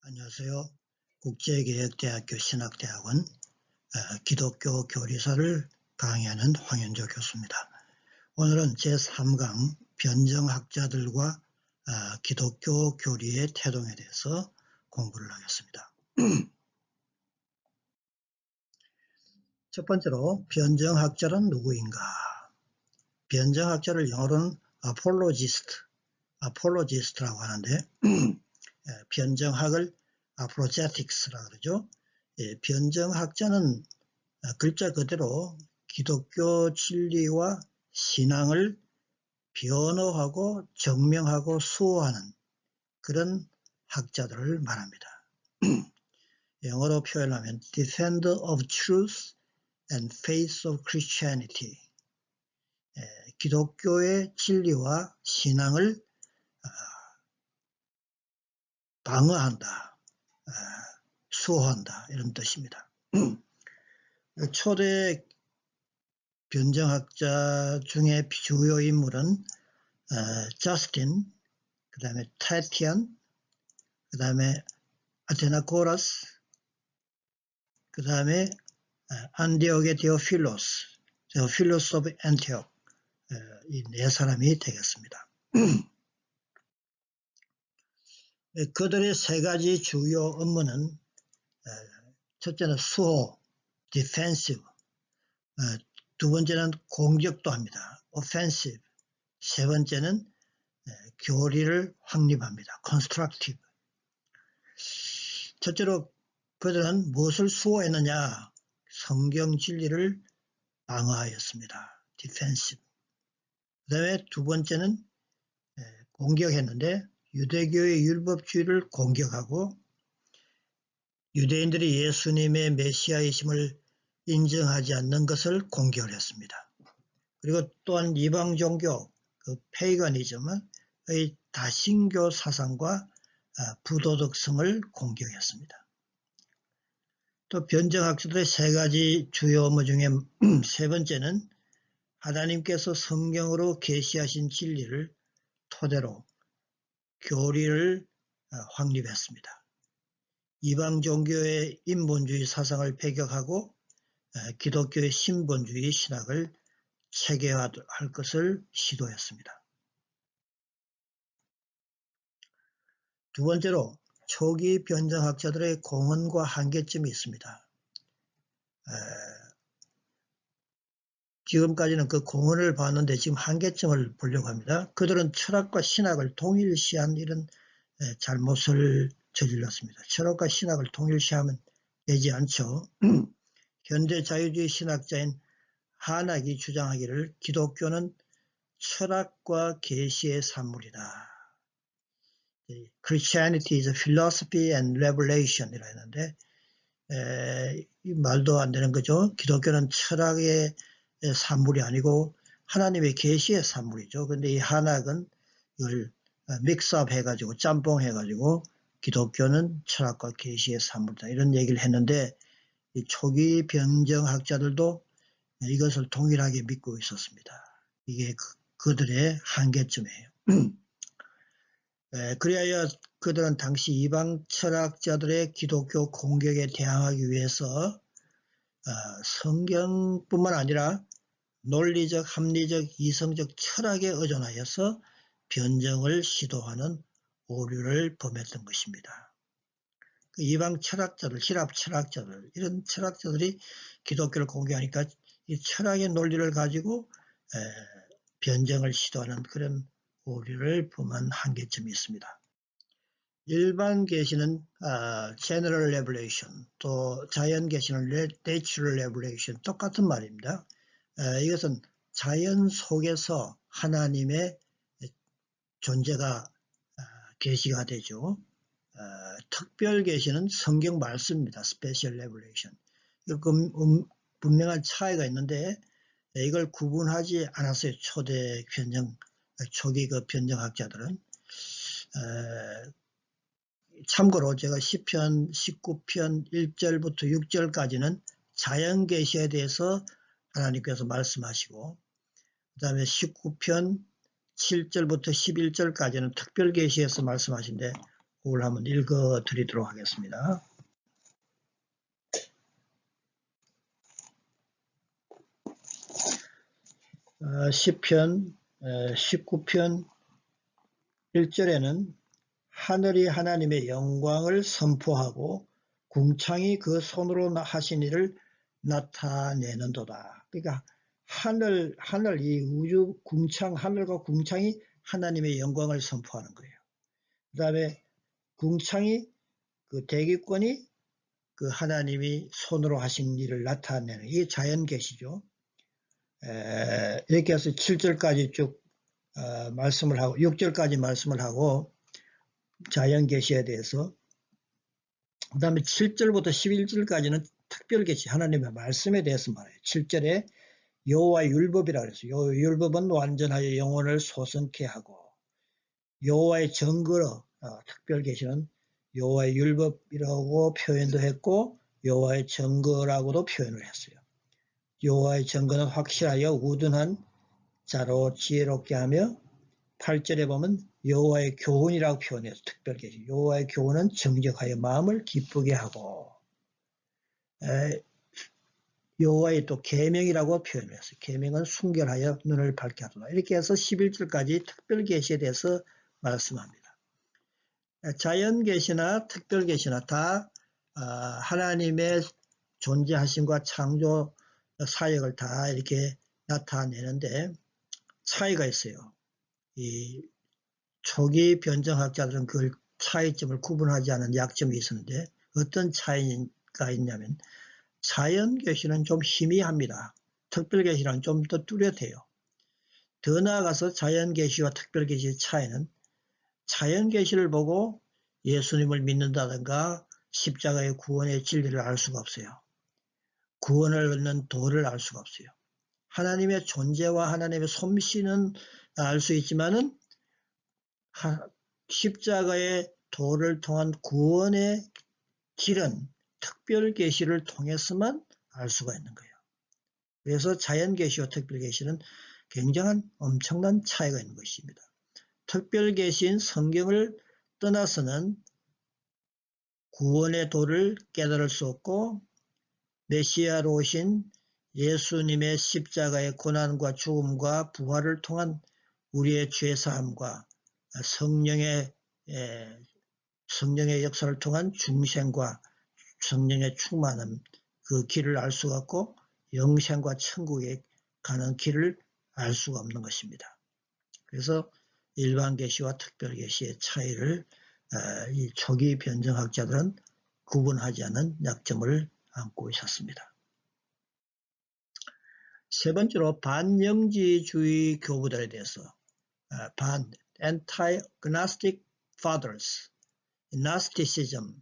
안녕하세요. 국제개혁대학교 신학대학원 기독교 교리서를 강의하는 황현조 교수입니다. 오늘은 제3강 변정학자들과 기독교 교리의 태동에 대해서 공부를 하겠습니다. 첫 번째로 변정학자는 누구인가? 변정학자를 영어로는 apologist라고 하는데 변정학을 apologetics라고 그러죠. 변정학자는 글자 그대로 기독교 진리와 신앙을 변호하고 증명하고 수호하는 그런 학자들을 말합니다. 영어로 표현하면 Defender of Truth and Faith of Christianity, 기독교의 진리와 신앙을 방어한다, 수호한다 이런 뜻입니다. 초대 변정학자 중에 주요 인물은 저스틴, 그 다음에 타티안, 그 다음에 아테나코라스, 그 다음에 안디옥의 테오필로스 오브 안티옥, 이 네 사람이 되겠습니다. 그들의 세 가지 주요 업무는 첫째는 수호, defensive, 두 번째는 공격도 합니다, offensive, 세 번째는 교리를 확립합니다, constructive. 첫째로 그들은 무엇을 수호했느냐? 성경 진리를 방어하였습니다, defensive. 그 다음에 두 번째는 공격했는데 유대교의 율법주의를 공격하고 유대인들이 예수님의 메시아이심을 인정하지 않는 것을 공격을 했습니다. 그리고 또한 이방 종교, 페이거니즘의 다신교 사상과 부도덕성을 공격했습니다. 또 변정학자들의 세 가지 주요 업무 중에 세 번째는 하나님께서 성경으로 계시하신 진리를 토대로 교리를 확립했습니다. 이방 종교의 인본주의 사상을 배격하고 기독교의 신본주의 신학을 체계화할 것을 시도했습니다. 두 번째로 초기 변정학자들의 공헌과 한계점이 있습니다. 지금까지는 그 공헌을 봤는데 지금 한계점을 보려고 합니다. 그들은 철학과 신학을 동일시한 이런 잘못을 저질렀습니다. 철학과 신학을 동일시하면 되지 않죠. 현대 자유주의 신학자인 하낙이 주장하기를 기독교는 철학과 계시의 산물이다. Christianity is a philosophy and revelation 이라 했는데 이 말도 안 되는 거죠. 기독교는 철학의 산물이 아니고 하나님의 계시의 산물이죠. 근데 이 하낙은 이걸 믹스업 해가지고 짬뽕 해가지고 기독교는 철학과 계시의 산물이다 이런 얘기를 했는데 이 초기 변정학자들도 이것을 동일하게 믿고 있었습니다. 이게 그들의 한계점이에요. 그리하여 그들은 당시 이방 철학자들의 기독교 공격에 대항하기 위해서 성경뿐만 아니라 논리적, 합리적, 이성적 철학에 의존하여서 변정을 시도하는 오류를 범했던 것입니다. 그 이방 철학자들,希腊 철학자들, 이런 철학자들이 기독교를 공격하니까 이 철학의 논리를 가지고 변정을 시도하는 그런 오류를 범한 한계점이 있습니다. 일반 계시는 General Revelation, 또 자연 계시는 Natural Revelation 똑같은 말입니다. 이것은 자연 속에서 하나님의 존재가 계시가 되죠. 특별 계시는 성경 말씀입니다. Special Revelation. 분명한 차이가 있는데 이걸 구분하지 않았어요. 초기 그 변정학자들은. 참고로 제가 시편 19편 1절부터 6절까지는 자연 계시에 대해서 하나님께서 말씀하시고 그 다음에 19편 7절부터 11절까지는 특별 계시에서 말씀하신데 그걸 한번 읽어 드리도록 하겠습니다. 시편 19편 1절에는 하늘이 하나님의 영광을 선포하고 궁창이 그 손으로 하신 일을 나타내는도다. 그러니까 하늘 이 우주 궁창, 하늘과 궁창이 하나님의 영광을 선포하는 거예요. 그 다음에 궁창이 그 대기권이 그 하나님이 손으로 하신 일을 나타내는, 이게 자연 계시죠. 이렇게 해서 7절까지 쭉 말씀을 하고 6절까지 말씀을 하고 자연 계시에 대해서, 그 다음에 7절부터 11절까지는 특별 계시, 하나님의 말씀에 대해서 말해요. 7절에 여호와의 율법이라 그랬어요. 율법은 완전하여 영혼을 소성케 하고, 여호와의 증거로 특별 계시는 여호와의 율법이라고 표현도 했고 여호와의 증거라고도 표현을 했어요. 여호와의 증거는 확실하여 우둔한 자로 지혜롭게 하며, 8절에 보면 여호와의 교훈이라고 표현해서 특별 계시, 여호와의 교훈은 정직하여 마음을 기쁘게 하고, 여호와의 또 계명이라고 표현했어요. 계명은 순결하여 눈을 밝게 하도다. 이렇게 해서 11절까지 특별 계시에 대해서 말씀합니다. 자연 계시나 특별 계시나 다 하나님의 존재하심과 창조 사역을 다 이렇게 나타내는데 차이가 있어요. 이 초기 변정학자들은 그 차이점을 구분하지 않은 약점이 있었는데, 어떤 차이가 있냐면 자연 계시는 좀 희미합니다. 특별 계시는 좀 더 뚜렷해요. 더 나아가서 자연 계시와 특별 계시의 차이는, 자연 계시를 보고 예수님을 믿는다든가 십자가의 구원의 진리를 알 수가 없어요. 구원을 얻는 도를 알 수가 없어요. 하나님의 존재와 하나님의 솜씨는 알 수 있지만은 십자가의 도를 통한 구원의 길은 특별 계시를 통해서만 알 수가 있는 거예요. 그래서 자연 계시와 특별 계시는 굉장한 엄청난 차이가 있는 것입니다. 특별 계시인 성경을 떠나서는 구원의 도를 깨달을 수 없고, 메시아로 오신 예수님의 십자가의 고난과 죽음과 부활을 통한 우리의 죄사함과 성령의 역사를 통한 중생과 성령의 충만함, 그 길을 알 수가 없고 영생과 천국에 가는 길을 알 수가 없는 것입니다. 그래서 일반 계시와 특별 계시의 차이를 이 초기 변정학자들은 구분하지 않은 약점을 안고 있었습니다. 세 번째로 반영지주의 교부들에 대해서, anti-gnostic fathers, gnosticism,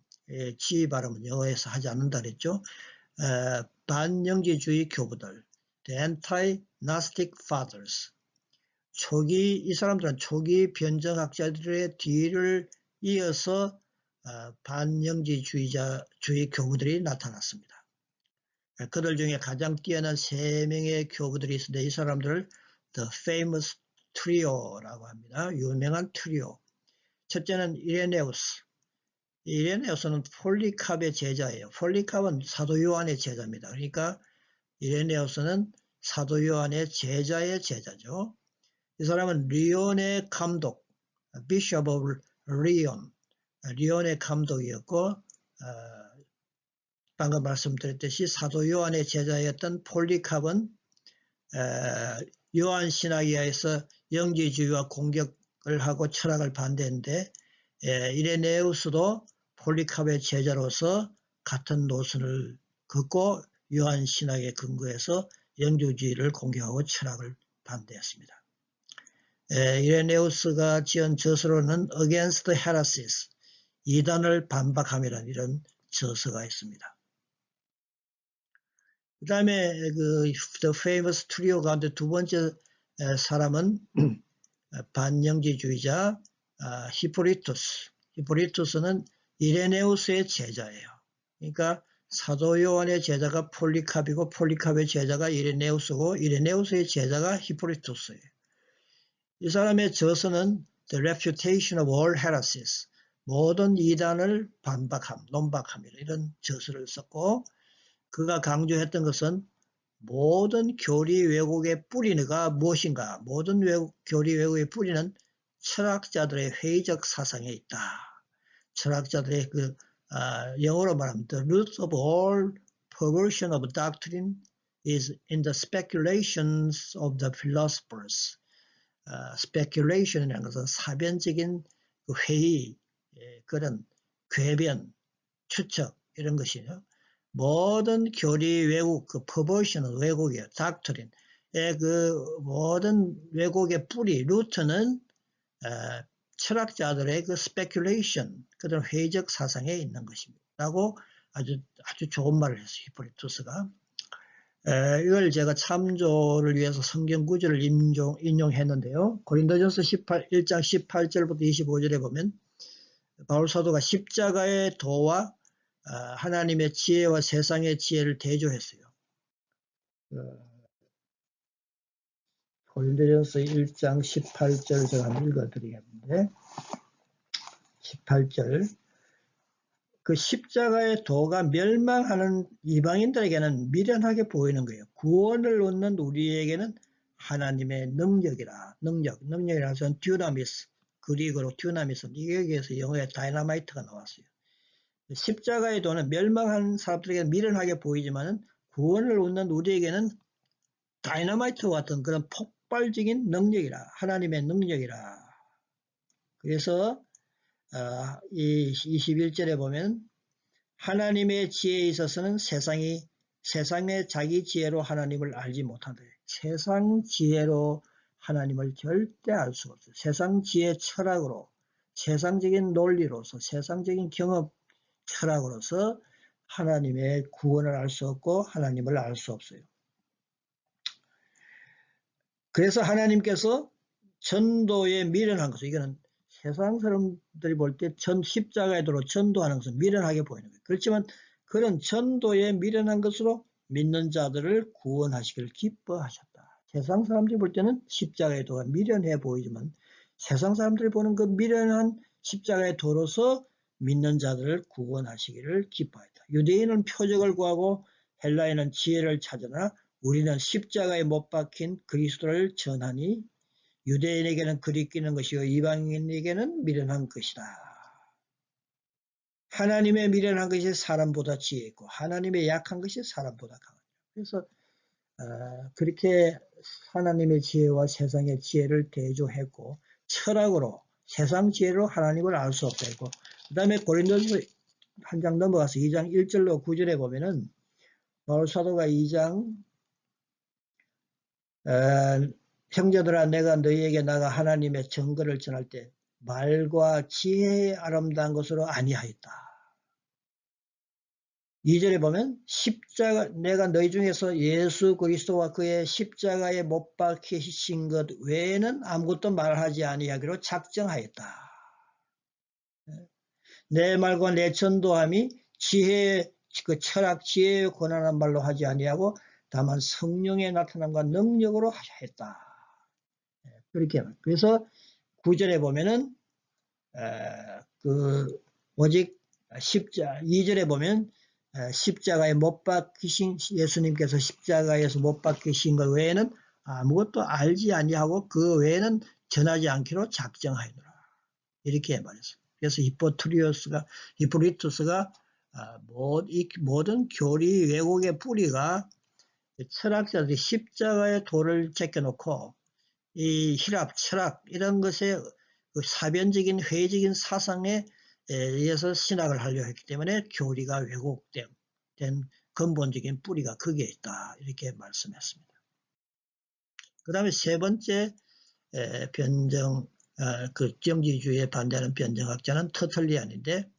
지 발음은 영어에서 하지 않는다 그랬죠. 반영지주의 교부들, the anti-gnostic fathers, 이 사람들은 초기 변정학자들의 뒤를 이어서 반영지주의 교부들이 나타났습니다. 그들 중에 가장 뛰어난 3명의 교부들이 있는데, 이 사람들을 The Famous Trio라고 합니다. 유명한 트리오. 첫째는 이레네우스. 이레네우스는 폴리캅의 제자예요. 폴리캅은 사도 요한의 제자입니다. 그러니까 이레네우스는 사도 요한의 제자의 제자죠. 이 사람은 리온의 감독, Bishop of Lyon, 리온의 감독이었고, 방금 말씀드렸듯이 사도 요한의 제자였던 폴리캅은 요한 신학에서 영지주의와 공격을 하고 철학을 반대했는데, 이레네우스도 폴리캅의 제자로서 같은 노선을 긋고 요한 신학에 근거해서 영지주의를 공격하고 철학을 반대했습니다. 이레네우스가 지은 저서로는 Against Heresies, 이단을 반박함이라는 이런 저서가 있습니다. 그 다음에 The Famous Trio 가운데 두 번째 사람은 반영지주의자 히포리투스. 히포리투스는 이레네우스의 제자예요. 그러니까 사도 요한의 제자가 폴리캅이고 폴리캅의 제자가 이레네우스고 이레네우스의 제자가 히포리투스예요. 이 사람의 저서는 The Refutation of All Heresies, 모든 이단을 논박함 이런 저서를 썼고, 그가 강조했던 것은 모든 교리 왜곡의 뿌리가 무엇인가? 모든 교리 왜곡의 뿌리는 철학자들의 회의적 사상에 있다. 철학자들의 영어로 말하면 the root of all perversion of doctrine is in the speculations of the philosophers. speculation이라는 것은 사변적인 회의, 그런 궤변, 추측 이런 것이요. 모든 교리 왜곡, perversion은 왜곡이에요. doctrine의 모든 왜곡의 뿌리, 루트는 철학자들의 speculation, 그런 회의적 사상에 있는 것입니다. 라고 아주 좋은 말을 했어요. 히포리투스가. 이걸 제가 참조를 위해서 성경 구절을 인용했는데요. 고린도전서 1장 18절부터 25절에 보면 바울 사도가 십자가의 도와 하나님의 지혜와 세상의 지혜를 대조했어요. 고린도전서 1장 18절 제가 한번 읽어드리겠는데, 18절, 그 십자가의 도가 멸망하는 이방인들에게는 미련하게 보이는 거예요. 구원을 얻는 우리에게는 하나님의 능력이라는 것은 듀나미스, 그리그로 듀나미스, 여기에서 영어에 다이너마이트가 나왔어요. 십자가의 도는 멸망하는 사람들에게 미련하게 보이지만 구원을 얻는 우리에게는 다이너마이트와 같은 그런 폭발적인 능력이라, 하나님의 능력이라. 그래서 이 21절에 보면 하나님의 지혜에 있어서는 세상의 자기 지혜로 하나님을 알지 못한다. 세상 지혜로 하나님을 절대 알 수 없어요. 세상 지혜 철학으로, 세상적인 논리로서, 세상적인 경험 철학으로서 하나님의 구원을 알 수 없고 하나님을 알 수 없어요. 그래서 하나님께서 전도에 미련한 것은, 이거는 세상 사람들이 볼 때 십자가에 도로 전도하는 것은 미련하게 보이는 거예요. 그렇지만 그런 전도에 미련한 것으로 믿는 자들을 구원하시기를 기뻐하셨다. 세상 사람들이 볼 때는 십자가의 도가 미련해 보이지만 세상 사람들이 보는 그 미련한 십자가의 도로서 믿는 자들을 구원하시기를 기뻐했다. 유대인은 표적을 구하고 헬라인은 지혜를 찾으나 우리는 십자가에 못 박힌 그리스도를 전하니 유대인에게는 그리끼는 것이요 이방인에게는 미련한 것이다. 하나님의 미련한 것이 사람보다 지혜 있고 하나님의 약한 것이 사람보다 강하다. 그래서 그렇게 하나님의 지혜와 세상의 지혜를 대조했고 철학으로 세상 지혜로 하나님을 알 수 없다 했고, 그 다음에 고린도서 한 장 넘어가서 2장 1절로 9절에 보면은 바울 사도가 2장 형제들아 내가 너희에게 나가 하나님의 증거를 전할 때 말과 지혜의 아름다운 것으로 아니하였다. 2절에 보면 십자가, 내가 너희 중에서 예수 그리스도와 그의 십자가에 못 박히신 것 외에는 아무것도 말하지 아니하기로 작정하였다. 내 말과 내 전도함이 그 철학 지혜의 권한한 말로 하지 아니하고 다만 성령의 나타남과 능력으로 했다. 그렇게. 그래서 9절에 보면은 오직 2절에 보면 십자가에 못 박히신 예수님께서 십자가에서 못 박히신 것 외에는 아무것도 알지 아니하고 그 외에는 전하지 않기로 작정하였노라. 이렇게 말했어요. 그래서 히포리투스가 모든 교리 왜곡의 뿌리가 철학자들이 십자가의 도를 제껴놓고 이 힐압, 철학 이런 것에 사변적인 회의적인 사상에 의해서 신학을 하려 했기 때문에 교리가 왜곡된 근본적인 뿌리가 거기에 있다. 이렇게 말씀했습니다. 그 다음에 세 번째 정지주의에 반대하는 변정학자는 터틀리안인데,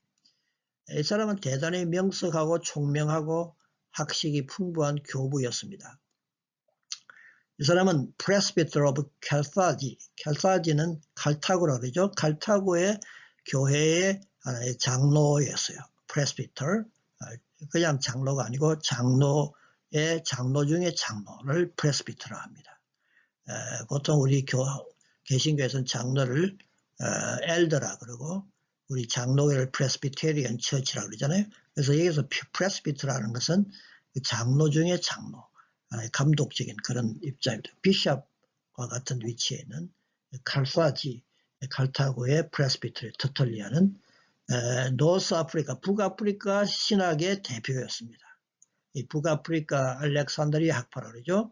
이 사람은 대단히 명석하고 총명하고 학식이 풍부한 교부였습니다. 이 사람은 Presbyter of Carthage, 칼타지는 칼타고라 그러죠. 칼타고의 교회의 하나의 장로였어요. Presbyter, 그냥 장로가 아니고 장로 중에 장로를 Presbyter로 합니다. 보통 우리 개신교에서는 장로를 엘더라 그러고 우리 장로교를 프레스비테리언 처치라고 그러잖아요. 그래서 여기서 프레스비트라는 것은 장로 중에 장로, 감독적인 그런 입장입니다. 비숍과 같은 위치에 있는 칼사지, 칼타고의 프레스비테리 터털리아는 노스 아프리카, 북아프리카 신학의 대표였습니다. 이 북아프리카 알렉산드리아 학파라고 그러죠.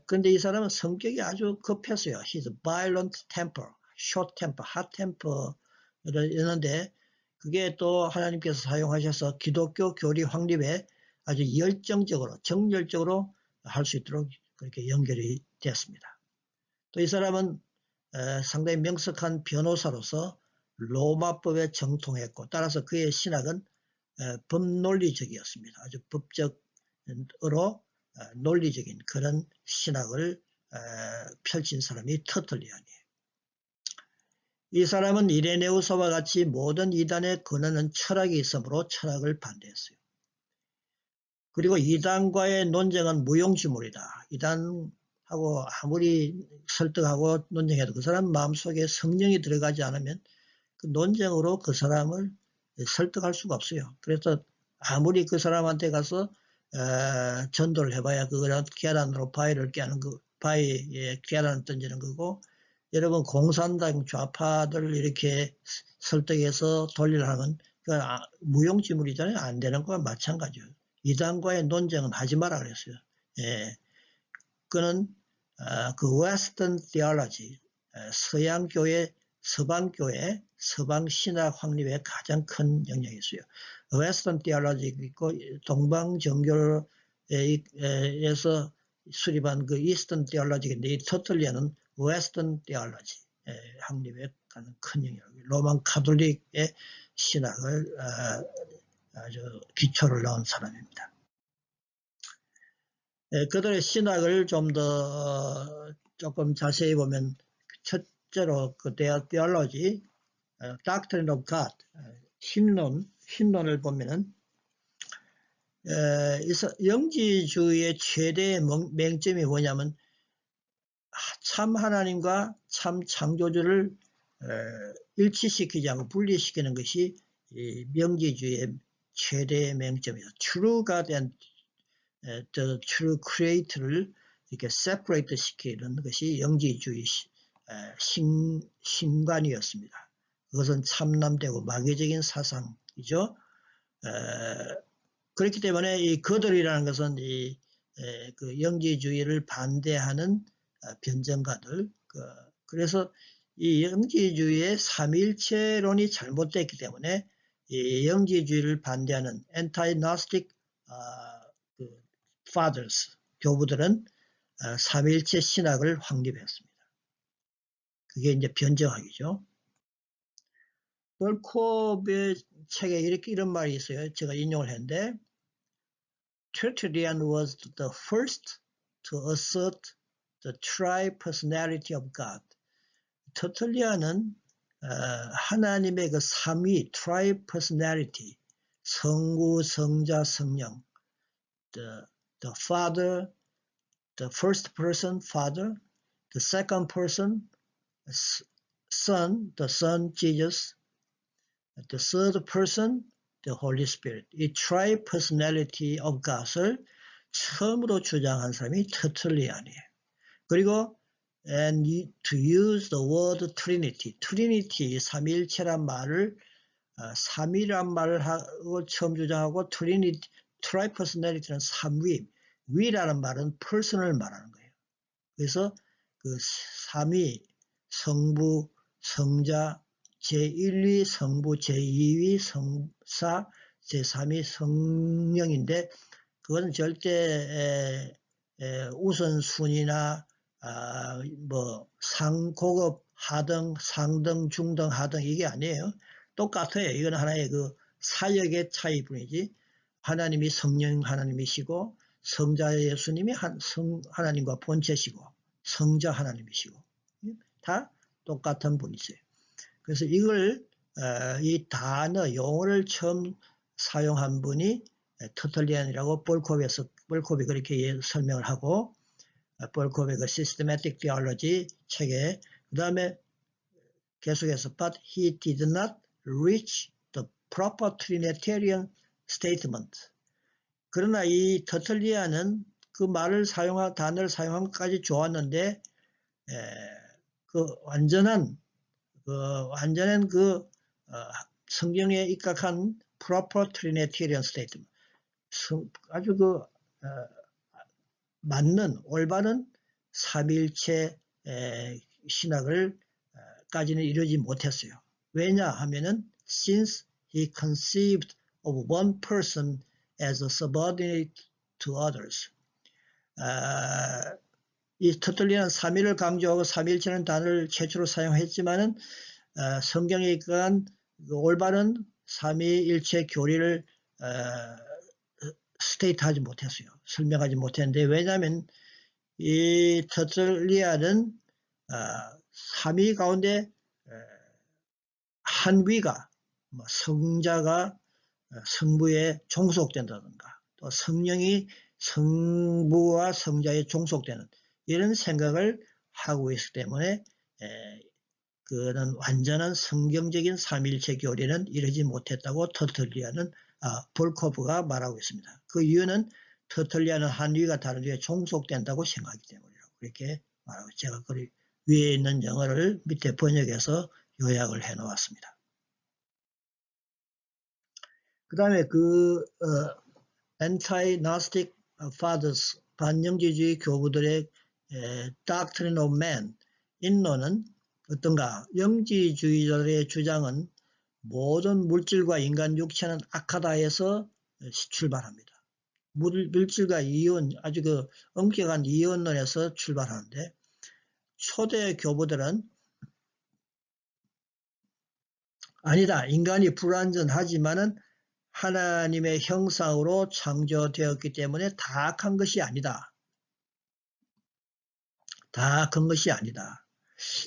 근데 이 사람은 성격이 아주 급했어요. He's violent temper, short temper, hot temper였는데 그게 또 하나님께서 사용하셔서 기독교 교리 확립에 아주 열정적으로, 정열적으로 할 수 있도록 그렇게 연결이 됐습니다. 또 이 사람은 상당히 명석한 변호사로서 로마법에 정통했고 따라서 그의 신학은 법논리적이었습니다. 아주 법적으로 논리적인 그런 신학을 펼친 사람이 터틀리안이에요. 이 사람은 이레네우스와 같이 모든 이단의 근원은 철학이 있으므로 철학을 반대했어요. 그리고 이단과의 논쟁은 무용지물이다. 이단하고 아무리 설득하고 논쟁해도 그 사람 마음속에 성령이 들어가지 않으면 그 논쟁으로 그 사람을 설득할 수가 없어요. 그래서 아무리 그 사람한테 가서 전도를 해봐야 그거는 계란으로 바위를 깨는 거, 바위에 계란을 던지는 거고, 여러분 공산당 좌파들 이렇게 설득해서 돌리려는 건 무용지물이잖아요. 안 되는 거와 마찬가지예요. 이단과의 논쟁은 하지 마라 그랬어요. 예, 그는 그 웨스턴 디얼러지, 서양교회, 서방교회, 서방신학 확립에 가장 큰 영향이 있어요. 웨스턴 디얼러지 있고 동방정교에서 수립한 그 이스턴 디얼러지인데 이 터틀리아는 웨스턴 디얼러지 확립에 가장 큰 영향이 있어요. 로만 카톨릭의 신학을 아주 기초를 넣은 사람입니다. 그들의 신학을 좀 더 조금 자세히 보면 첫째로 그 theology, doctrine of God, 신론을 보면은 영지주의의 최대의 맹점이 뭐냐면 참 하나님과 참 창조주를 일치시키지 않고 분리시키는 것이 이 영지주의의 최대의 맹점이다. True God and the True Creator를 이렇게 separate 시키는 것이 영지주의 신관이었습니다. 그것은 참남되고 마귀적인 사상이죠. 그렇기 때문에 이 그들이라는 것은 그 영지주의를 반대하는 변정가들. 그래서 이 영지주의의 삼위일체론이 잘못됐기 때문에 이 영지주의를 반대하는 anti-gnostic fathers, 교부들은 삼위일체 신학을 확립했습니다. 그게 이제 변정학이죠. 벌콥의 책에 이런 말이 있어요. 제가 인용을 했는데 Tertullian was the first to assert the tri-personality of God. 터틀리안은 하나님의 그 삼위, tri-personality, 성구, 성자, 성령, the Father, the first person, Father, the second person, Son, the Son, Jesus, the third person, the Holy Spirit. 이 tri-personality of God을 처음으로 주장한 사람이 터틀리안이에요. 그리고 and to use the word Trinity, Trinity, 삼위일체란 말을 삼위란 말을 처음 주장하고 Trinity, tri-personality는 삼위, 위라는 말은 person을 말하는 거예요. 그래서 그 삼위, 성부, 성자, 제1위 성부, 제2위 성사, 제3위 성령인데 그것은 절대 우선순위나 뭐 고급, 하등, 상등, 중등, 하등 이게 아니에요. 똑같아요. 이건 하나의 그 사역의 차이뿐이지 하나님이 성령 하나님이시고 성자 예수님이 하나님과 본체시고 성자 하나님이시고 다 똑같은 분이세요. 그래서 이걸 이 단어 용어를 처음 사용한 분이 터틀리안이라고 볼콥이 그렇게 설명을 하고 볼콥의 그 Systematic Theology 책에 그 다음에 계속해서 But he did not reach the proper Trinitarian statement. 그러나 이 터틀리안은 그 단어를 사용한 것까지 좋았는데, 완전한 성경에 입각한 proper Trinitarian statement. 아주 맞는, 올바른 삼위일체 신학을 까지는 이루지 못했어요. 왜냐 하면은 since he conceived of one person as a subordinate to others. 이 터틀리안은 삼위를 강조하고 삼위일체라는 단어를 최초로 사용했지만은 성경에 입각한 올바른 삼위일체 교리를 스테이트하지 못했어요. 설명하지 못했는데, 왜냐하면 이 터틀리안은 삼위 가운데 한 위가 성자가 성부에 종속된다든가 또 성령이 성부와 성자에 종속되는 이런 생각을 하고 있기 때문에 그는 완전한 성경적인 삼위일체 교리는 이루지 못했다고 터틀리안은 볼코프가 말하고 있습니다. 그 이유는 터틀리안은 한 위가 다른 위에 종속된다고 생각하기 때문이라고 그렇게 말하고, 제가 그 위에 있는 영어를 밑에 번역해서 요약을 해 놓았습니다. 그 다음에 anti-Gnostic fathers, 반영지주의 교부들의 doctrine of man, 인론은 어떤가? 영지주의자들의 주장은 모든 물질과 인간 육체는 악하다에서 출발합니다. 물질과 이원, 아주 엄격한 이원론에서 출발하는데, 초대 교부들은 아니다, 인간이 불완전하지만은 하나님의 형상으로 창조되었기 때문에 다 악한 것이 아니다. 다 악한 것이 아니다.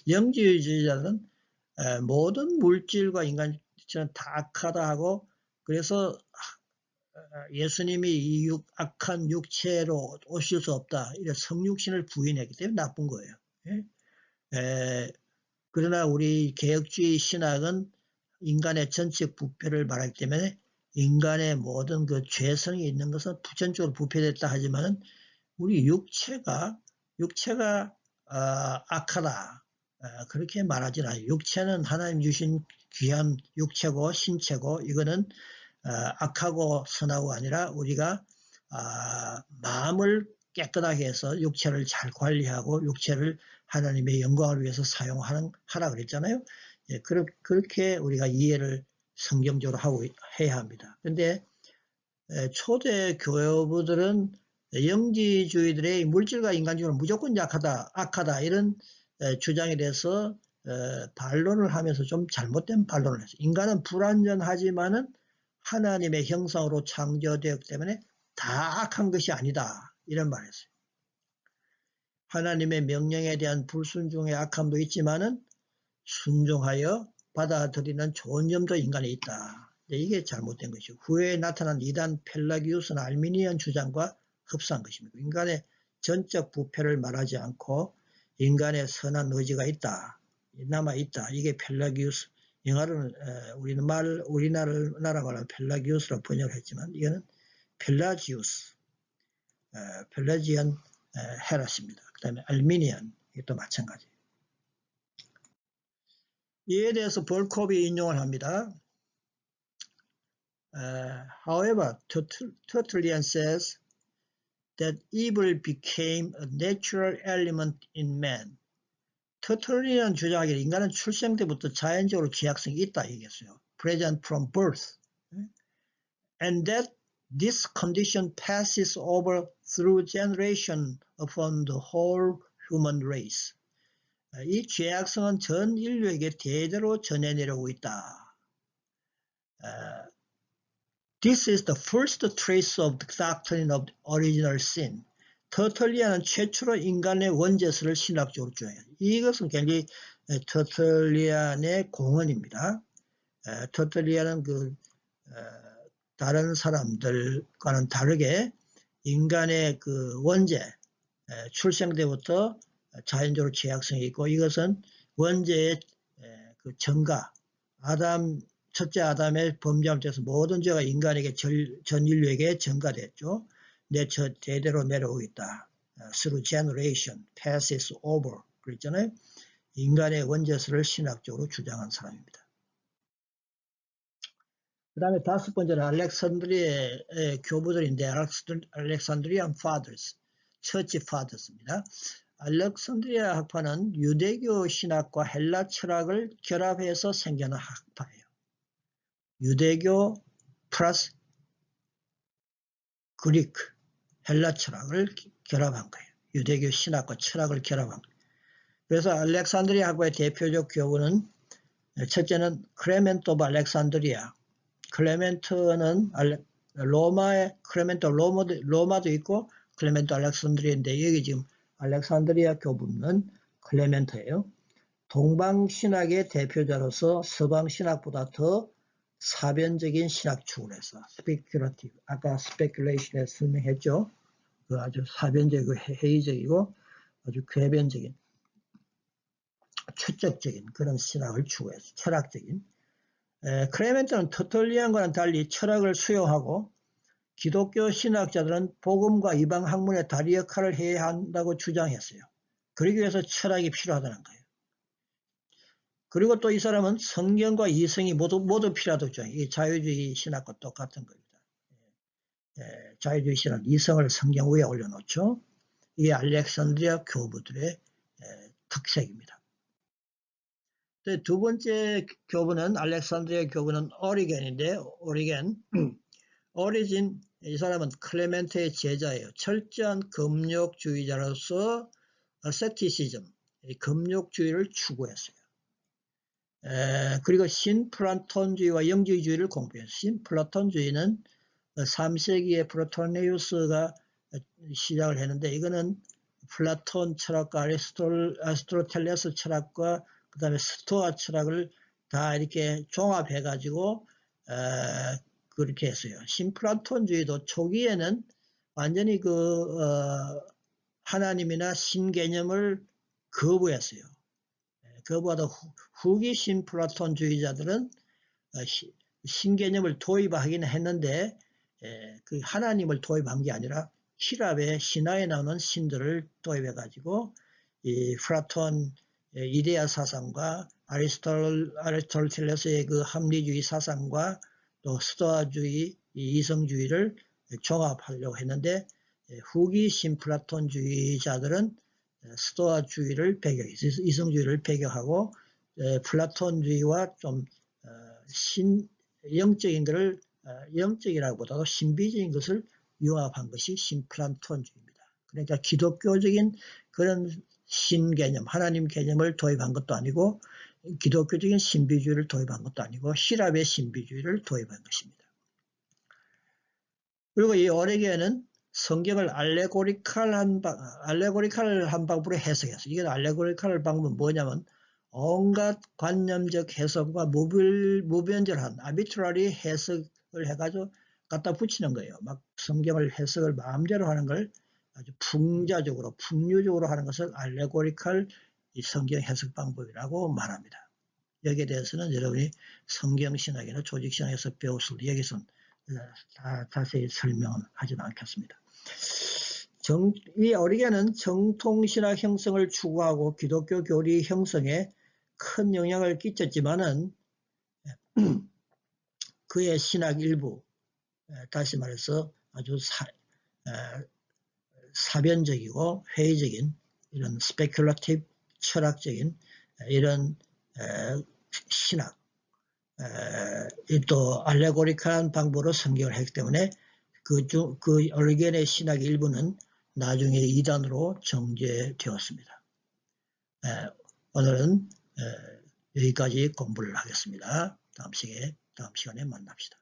영지주의자는 모든 물질과 인간 육체는 다 악하다 하고, 그래서 예수님이 이 악한 육체로 오실 수 없다, 이런 성육신을 부인했기 때문에 나쁜 거예요. 그러나 우리 개혁주의 신학은 인간의 전적 부패를 말하기 때문에 인간의 모든 죄성이 있는 것은 부천적으로 부패됐다 하지만은 우리 육체가 악하다, 그렇게 말하진 않아요. 육체는 하나님 주신 귀한 육체고 신체고, 이거는 악하고 선하고 아니라 우리가 마음을 깨끗하게 해서 육체를 잘 관리하고 육체를 하나님의 영광을 위해서 사용하라 그랬잖아요. 그렇게 우리가 이해를 성경적으로 해야 합니다. 그런데 초대 교부들은 영지주의들의 물질과 인간적으로 무조건 악하다 이런 주장에 대해서 반론을 하면서 좀 잘못된 반론을 했어요. 인간은 불완전하지만은 하나님의 형상으로 창조되었기 때문에 다 악한 것이 아니다, 이런 말을 했어요. 하나님의 명령에 대한 불순종의 악함도 있지만은 순종하여 받아들이는 좋은 점도 인간에 있다. 이게 잘못된 것이고, 후에 나타난 이단 펠라기우스나 알미니안 주장과 흡사한 것입니다. 인간의 전적 부패를 말하지 않고 인간의 선한 의지가 남아있다. 이게 펠라기우스, 영어로는 우리나라 말로 펠라기우스로 번역을 했지만 이거는 펠라지우스, 펠라지안 헤라스입니다. 그 다음에 알미니안, 이것도 마찬가지. 이에 대해서 볼코프이 인용을 합니다. However, Tertullian says that evil became a natural element in man. 터틀리안 주장하기를 인간은 출생 때부터 자연적으로 죄악성이 있다 얘기했어요. Present from birth. And that this condition passes over through generation upon the whole human race. 이 죄악성은 전 인류에게 대대로 전해내려오고 있다. This is the first trace of the doctrine of original sin. 터틀리안은 최초로 인간의 원죄설을 신학적으로 주장해요. 이것은 굉장히 터틀리안의 공헌입니다. 터틀리안은 다른 사람들과는 다르게 인간의 원죄, 출생 때부터 자연적으로 죄악성이 있고, 이것은 원죄의 전가, 아담 첫째 아담의 범죄함 때에서 모든 죄가 인간에게 전 인류에게 전가됐죠. 내 대대로 내려오고 있다. Through generation passes over 그랬잖아요. 인간의 원죄설을 신학적으로 주장한 사람입니다. 그 다음에 다섯 번째는 알렉산드리아의 교부들인데 알렉산드리안 fathers, church fathers입니다. 알렉산드리아 학파는 유대교 신학과 헬라 철학을 결합해서 생겨난 학파예요. 유대교 플러스 그리크, 헬라 철학을 결합한 거예요. 유대교 신학과 철학을 결합한 거예요. 그래서 알렉산드리아 학파의 대표적 교부는 첫째는 클레멘트 오브 알렉산드리아. 클레멘트는 로마의 클레멘트 로마도 있고 클레멘트 알렉산드리아인데 여기 지금 알렉산드리아 교부는 클레멘트예요. 동방신학의 대표자로서 서방신학보다 더 사변적인 신학축을 해서 스페큘러티브, 아까 스페큘레이션에 설명했죠. 그 아주 사변적이고 회의적이고 아주 궤변적인 추적적인 그런 신학을 추구해서 철학적인. 클레멘트는 터툴리안과는 달리 철학을 수용하고 기독교 신학자들은 복음과 이방 학문의 다리 역할을 해야 한다고 주장했어요. 그러기 위해서 철학이 필요하다는 거예요. 그리고 또 이 사람은 성경과 이성이 모두 필요하다고 주장해요. 이 자유주의 신학과 똑같은 겁니다. 자유주의 신학 이성을 성경 위에 올려놓죠. 이게 알렉산드리아 교부들의 특색입니다. 두 번째 교부는 알렉산드리아 교부는 오리겐인데 오리진 이 사람은 클레멘트의 제자예요. 철저한 금욕주의자로서 세티시즘, 금욕주의를 추구했어요. 그리고 신플라톤주의와 영지주의를 공부했어요. 신플라톤주의는 3세기에 플라토네우스가 시작을 했는데 이거는 플라톤 철학과 아리스토텔레스 철학과 그 다음에 스토아 철학을 다 이렇게 종합해 가지고 그렇게 했어요. 신플라톤주의도 초기에는 완전히 하나님이나 신 개념을 거부했어요. 그보다 후기 신플라톤주의자들은 신 개념을 도입하긴 했는데 그 하나님을 도입한 게 아니라希腊의 신화에 나오는 신들을 도입해 가지고 이 플라톤 이데아 사상과 아리스토텔레스의 그 합리주의 사상과 또 스토아주의, 이성주의를 종합하려고 했는데 후기 신플라톤주의자들은 스토아주의를 이성주의를 배경하고 플라톤주의와 좀 영적인 것을 영적이라고보다도 신비적인 것을 융합한 것이 신플라톤주의입니다. 그러니까 기독교적인 그런 신 개념, 하나님 개념을 도입한 것도 아니고 기독교적인 신비주의를 도입한 것도 아니고希腊의 신비주의를 도입한 것입니다. 그리고 이 오리겐은 성경을 알레고리칼한 방법으로 해석했어요. 이게 알레고리칼 방법은 뭐냐면 온갖 관념적 해석과 무변절한 아비트라리 해석을 해가지고 갖다 붙이는 거예요. 막 성경을 해석을 마음대로 하는 걸 아주 풍자적으로 풍류적으로 하는 것을 알레고리칼 성경 해석 방법이라고 말합니다. 여기에 대해서는 여러분이 성경신학이나 조직신학에서 배웠을 때 여기서는 자세히 설명은 하지는 않겠습니다. 이 오리겐은 정통신학 형성을 추구하고 기독교 교리 형성에 큰 영향을 끼쳤지만은 그의 신학 일부, 다시 말해서 아주 사변적이고 회의적인 이런 스페큘러티브 철학적인 이런 신학, 또 알레고리칼한 방법으로 성경을 했기 때문에 그 오리겐의 신학 일부는 나중에 이단으로 정죄되었습니다. 오늘은 여기까지 공부를 하겠습니다. 다음 시간에 만납시다.